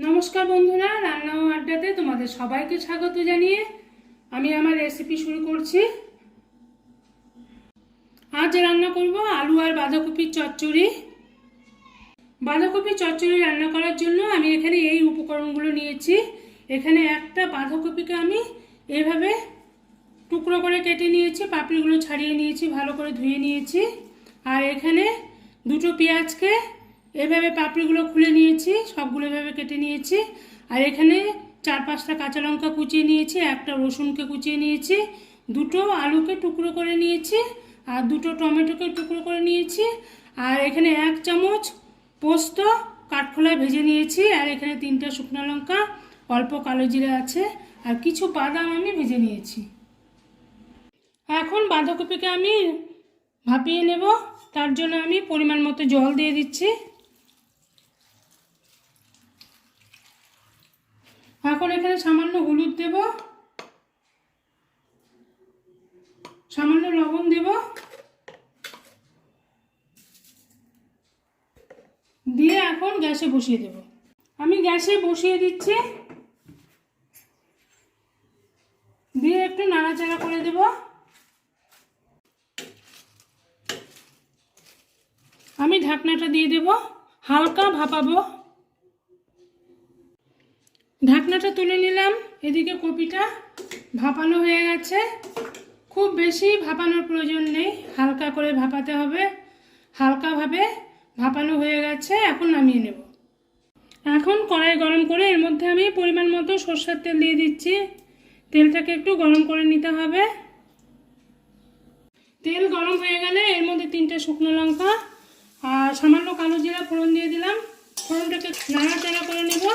নমস্কার বন্ধুরা, রান্না ও আড্ডাতে তোমাদের সবাইকে স্বাগত জানিয়ে আমি আমার রেসিপি শুরু করছি। আজ রান্না করব আলু আর বাঁধাকপির চচ্চড়ি। বাঁধাকপির চচ্চড়ি রান্না করার জন্য আমি এখানে এই উপকরণগুলো নিয়েছি। এখানে একটা বাঁধাকপিকে আমি এইভাবে টুকরো করে কেটে নিয়েছি, পাপড়িগুলো ছাড়িয়ে নিয়েছি, ভালো করে ধুয়ে নিয়েছি। আর এখানে দুটো পেঁয়াজকে এভাবে পাপড়িগুলো খুলে নিয়েছি, সবগুলো এভাবে কেটে নিয়েছি। আর এখানে 4-5টা কাঁচা লঙ্কা কুচিয়ে নিয়েছি, একটা রসুনকে কুচিয়ে নিয়েছি, দুটো আলুকে টুকরো করে নিয়েছি, আর দুটো টমেটোকে টুকরো করে নিয়েছি। আর এখানে 1 চামচ পোস্ত কাঠখোলায় ভেজে নিয়েছি। আর এখানে 3টা শুকনো লঙ্কা, অল্প কালো জিরা আছে, আর কিছু বাদাম আমি ভেজে নিয়েছি। এখন বাঁধাকপিকে আমি ভাপিয়ে নেব। তার জন্য আমি পরিমাণ মতো জল দিয়ে দিচ্ছি। এখন এখানে সামান্য হলুদ দেব, সামান্য লবণ দেব, দিয়ে এখন গ্যাসে বসিয়ে দেব। আমি গ্যাসে বসিয়ে দিচ্ছি, দিয়ে একটু নাড়াচাড়া করে দেব। আমি ঢাকনাটা দিয়ে দেব, হালকা ভাপাবো। ঢাকনাটা তুলে নিলাম। এদিকে কপিটা ভাপানো হয়ে গেছে। খুব বেশি ভাপানোর প্রয়োজন নেই, হালকা করে ভাপাতে হবে। হালকাভাবে ভাপানো হয়ে গেছে, এখন নামিয়ে নেব। এখন কড়াই গরম করে এর মধ্যে আমি পরিমাণ মতো সরষের তেল দিয়ে দিচ্ছি। তেলটাকে একটু গরম করে নিতে হবে। তেল গরম হয়ে গেলে এর মধ্যে 3টে শুকনো লঙ্কা আর সামান্য কালো জিরা ফোড়ন দিয়ে দিলাম। ফোড়নটাকে নাড়াচাড়া করে নেব।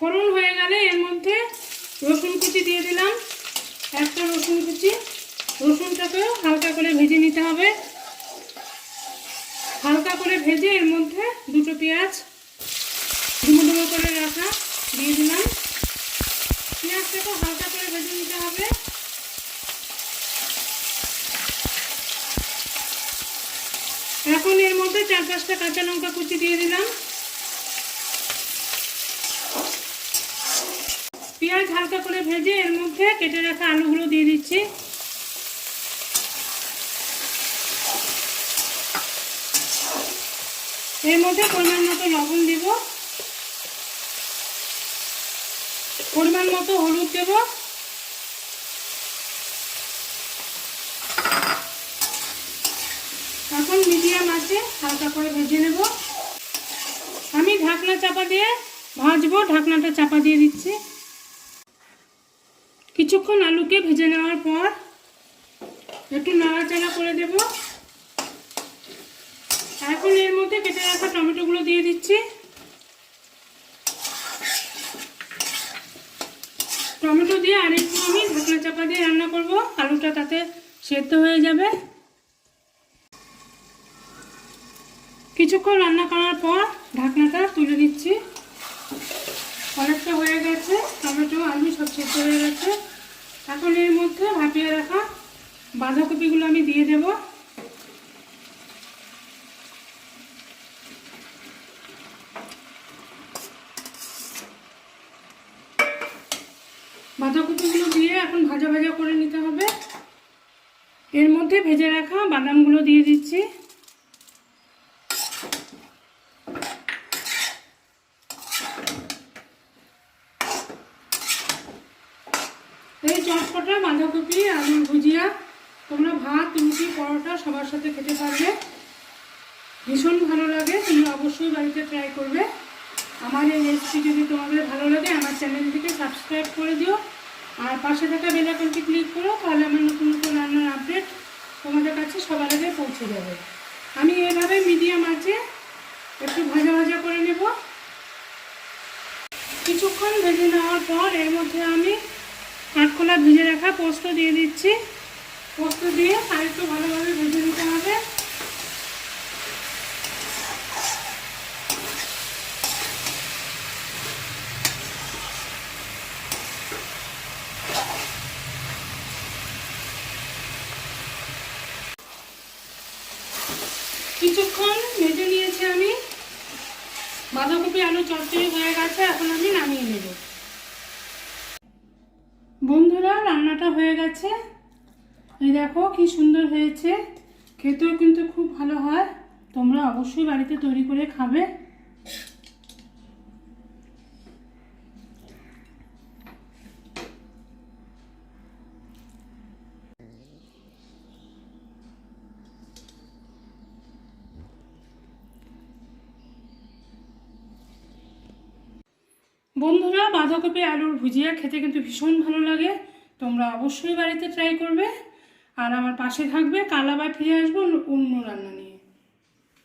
ফোড়ন হয়ে গেলে এর মধ্যে রসুন কুচি দিয়ে দিলাম, একটা রসুন কুচি। রসুনটাকেও হালকা করে ভেজে নিতে হবে। হালকা করে ভেজে এর মধ্যে দুটো পেঁয়াজ ডুমো ডুমো করে রাখা দিয়ে দিলাম। পেঁয়াজটাকে হালকা করে ভেজে নিতে হবে। এখন এর মধ্যে 4-5টা কাঁচা লঙ্কা কুচি দিয়ে দিলাম। পেঁয়াজ হালকা করে ভেজে এর মধ্যে কেটে রাখা আলুগুলো দিয়ে দিচ্ছি। এর মধ্যে পরিমাণ মতো লবণ দেব, পরিমাণ মতো হলুদ দেব, এখন মিডিয়াম আঁচে হালকা করে ভেজে নেব। আমি ঢাকনা চাপা দিয়ে ভাজবো। ঢাকনাটা চাপা দিয়ে দিচ্ছি। কিছুক্ষণ আলুকে ভেজে নেওয়ার পর একটু নাড়াচাড়া করে দেব। এখন এর মধ্যে কেটে রাখা টমেটোগুলো দিয়ে দিচ্ছি। টমেটো দিয়ে আরেকটু আমি ঢাকনা চাপা দিয়ে রান্না করব। আলুটা তাতে সেদ্ধ হয়ে যাবে। কিছুক্ষণ রান্না করার পর ঢাকনাটা তুলে দিচ্ছি। অনেকটা হয়ে গেছে, টমেটো আলু সব সেদ্ধ হয়ে গেছে। এখন এর মধ্যে ভাপিয়ে রাখা বাঁধাকপিগুলো আমি দিয়ে দেব। বাঁধাকপিগুলো দিয়ে এখন ভাজা ভাজা করে নিতে হবে। এর মধ্যে ভেজে রাখা বাদামগুলো দিয়ে দিচ্ছি। এই চটপটা বাঁধাকপি আলুর ভুজিয়া তোমরা ভাত, রুটি, পরোটা সবার সাথে খেতে পারবে। ভীষণ ভালো লাগে। তোমরা অবশ্যই বাড়িতে ট্রাই করবে। আমার এই রেসিপি যদি তোমাদের ভালো লাগে আমার চ্যানেলটিকে সাবস্ক্রাইব করে দিও, আর পাশে থাকা বেল আইকনটি ক্লিক করো, তাহলে আমার নতুন নতুন রান্নার আপডেট তোমাদের কাছে সবার আগে পৌঁছে যাবে। আমি এইভাবে মিডিয়াম আঁচে একটু ভাজা ভাজা করে নেব। কিছুক্ষণ ভেজে নেওয়ার পর এর মধ্যে আমি কাঠখোলা ভেজে রাখা পোস্ত দিয়ে দিচ্ছি। পোস্ত দিয়ে আরেকটু ভালোভাবে ভেজে নিতে হবে। কিছুক্ষণ ভেজে নিয়েছি আমি। বাঁধাকপি আলু চচ্চড়ি হয়ে গেছে, এখন আমি নামিয়ে নেব। বন্ধুরা, রান্নাটা হয়ে গেছে। এই দেখো কি সুন্দর হয়েছে, খেতেও কিন্তু খুব ভালো হয়। তোমরা অবশ্যই বাড়িতে তৈরি করে খাবে। বন্ধুরা, বাঁধাকপি আলুর ভুজিয়া খেতে কিন্তু ভীষণ ভালো লাগে। তোমরা অবশ্যই বাড়িতে ট্রাই করবে। আর আমার পাশে থাকবে, কাল আবার ফিরে আসবো অন্য রান্না নিয়ে।